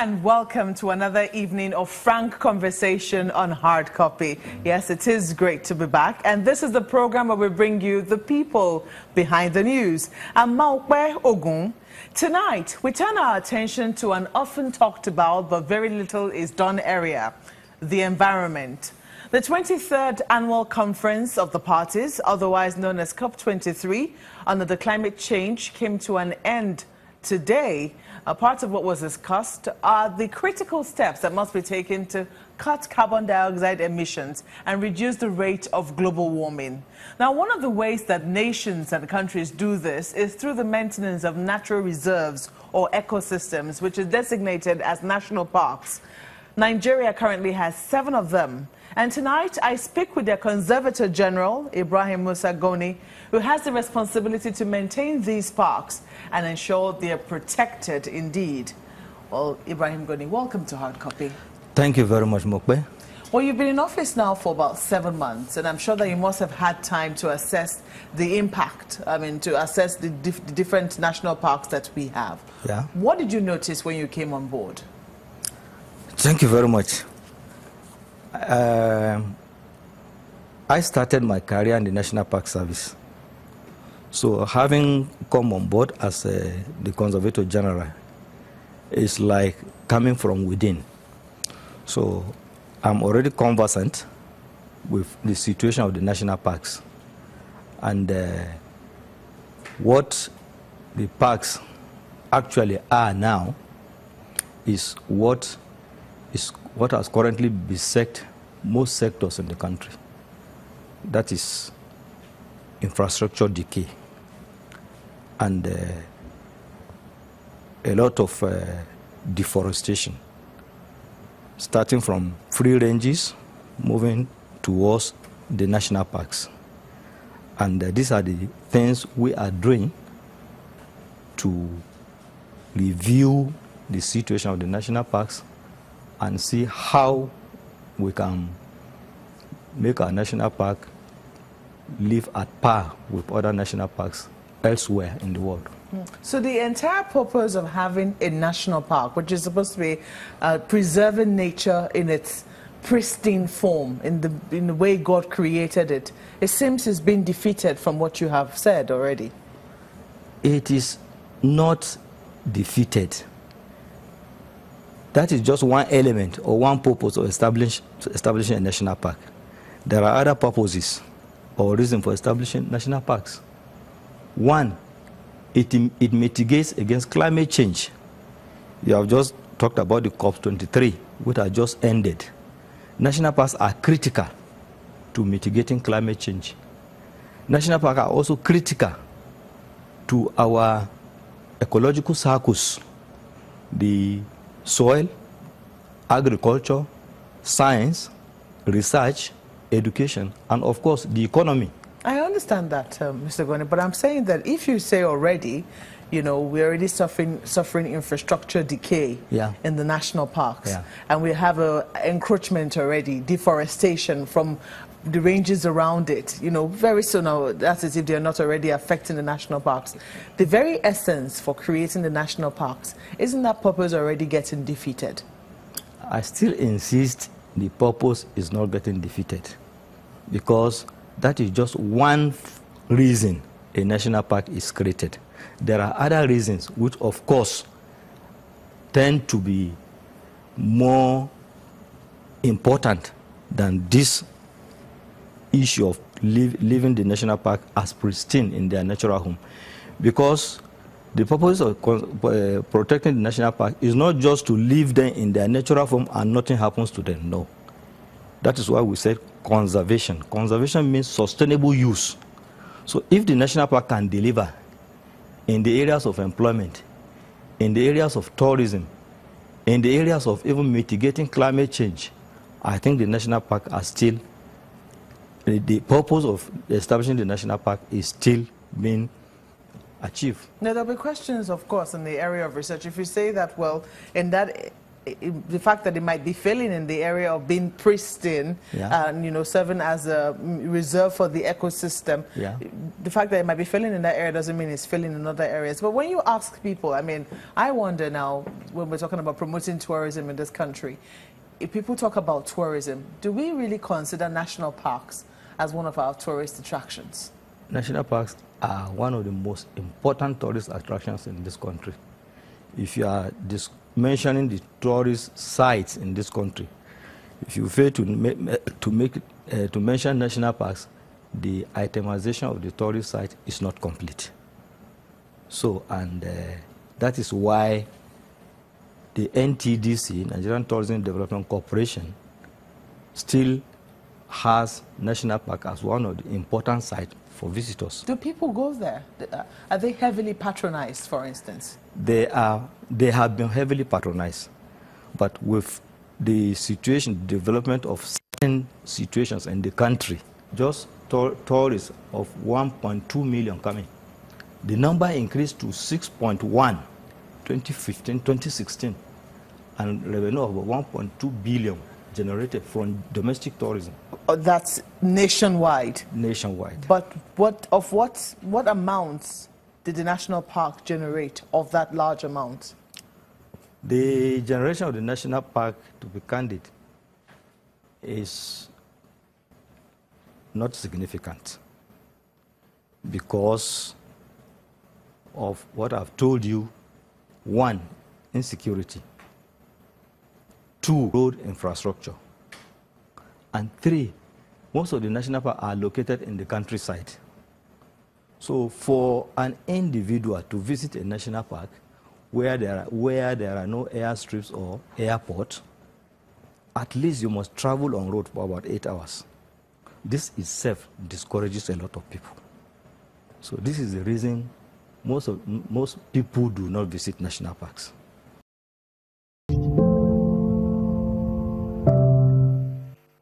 and welcome to another evening of frank conversation on Hard Copy. Yes, it is great to be back, and this is the program where we bring you the people behind the news. I'm Maokwe Ogun. Tonight, we turn our attention to an often talked about but very little is done area, the environment. The 23rd Annual Conference of the Parties, otherwise known as COP23, under the climate change came to an end today. A part of what was discussed are the critical steps that must be taken to cut carbon dioxide emissions and reduce the rate of global warming. Now, one of the ways that nations and countries do this is through the maintenance of natural reserves or ecosystems, which is designated as national parks. Nigeria currently has 7 of them. And tonight, I speak with their Conservator General, Ibrahim Goni, who has the responsibility to maintain these parks and ensure they are protected indeed. Well, Ibrahim Goni, welcome to Hard Copy. Thank you very much, Mokwe. Well, you've been in office now for about 7 months, and I'm sure that you must have had time to assess the impact, to assess the different national parks that we have. Yeah. What did you notice when you came on board? Thank you very much. I started my career in the National Park Service. So having come on board as the Conservator General is like coming from within. So I'm already conversant with the situation of the national parks. And what the parks actually are now is what has currently beset most sectors in the country. That is infrastructure decay and a lot of deforestation, starting from free ranges, moving towards the national parks. And these are the things we are doing to review the situation of the national parks and see how we can make our national park live at par with other national parks elsewhere in the world. So the entire purpose of having a national park, which is supposed to be preserving nature in its pristine form, in the way God created it, it seems it's been defeated from what you have said already. It is not defeated. That is just one element or one purpose of establishing a national park. There are other purposes or reasons for establishing national parks. One, it mitigates against climate change. You have just talked about the COP23, which has just ended. National parks are critical to mitigating climate change. National parks are also critical to our ecological circles, the soil, agriculture, science, research, education, and of course the economy. I understand that, Mr. Goni, but I'm saying that if you say already, we're already suffering infrastructure decay in the national parks, and we have encroachment already, deforestation from the ranges around it, very soon now, that's as if they're not already affecting the national parks. The very essence for creating the national parks, isn't that purpose already getting defeated? I still insist the purpose is not getting defeated, because that is just one reason a national park is created. There are other reasons which, of course, tend to be more important than this issue of leaving the national park as pristine in their natural home. Because the purpose of protecting the national park is not just to leave them in their natural home and nothing happens to them, no. That is why we said conservation. Conservation means sustainable use. So if the national park can deliver in the areas of employment, in the areas of tourism, in the areas of even mitigating climate change, I think the national park are still, the purpose of establishing the national park is still being achieved. Now, there'll be questions, of course, in the area of research. If you say that, well, in that the fact that it might be failing in the area of being pristine and, you know, serving as a reserve for the ecosystem, the fact that it might be failing in that area doesn't mean it's failing in other areas. But when you ask people, I mean, I wonder now, when we're talking about promoting tourism in this country, if people talk about tourism, do we really consider national parks as one of our tourist attractions? National parks are one of the most important tourist attractions in this country. If you are mentioning the tourist sites in this country, if you fail to mention national parks, the itemization of the tourist site is not complete. So, and that is why the NTDC, Nigerian Tourism Development Corporation, still has national park as one of the important sites for visitors. Do people go there? Are they heavily patronized, for instance? They have been heavily patronized, but with the situation, development of certain situations in the country, just tourists of 1.2 million coming. The number increased to 6.1, 2015, 2016, and revenue of 1.2 billion generated from domestic tourism. That's nationwide? Nationwide. But what amounts did the national park generate of that large amount? The generation of the national park, to be candid, is not significant because of what I've told you. One, insecurity. Two, road infrastructure. And three, most of the national parks are located in the countryside. So for an individual to visit a national park where there are no airstrips or airport, at least you must travel on road for about 8 hours. This itself discourages a lot of people. So this is the reason most people do not visit national parks.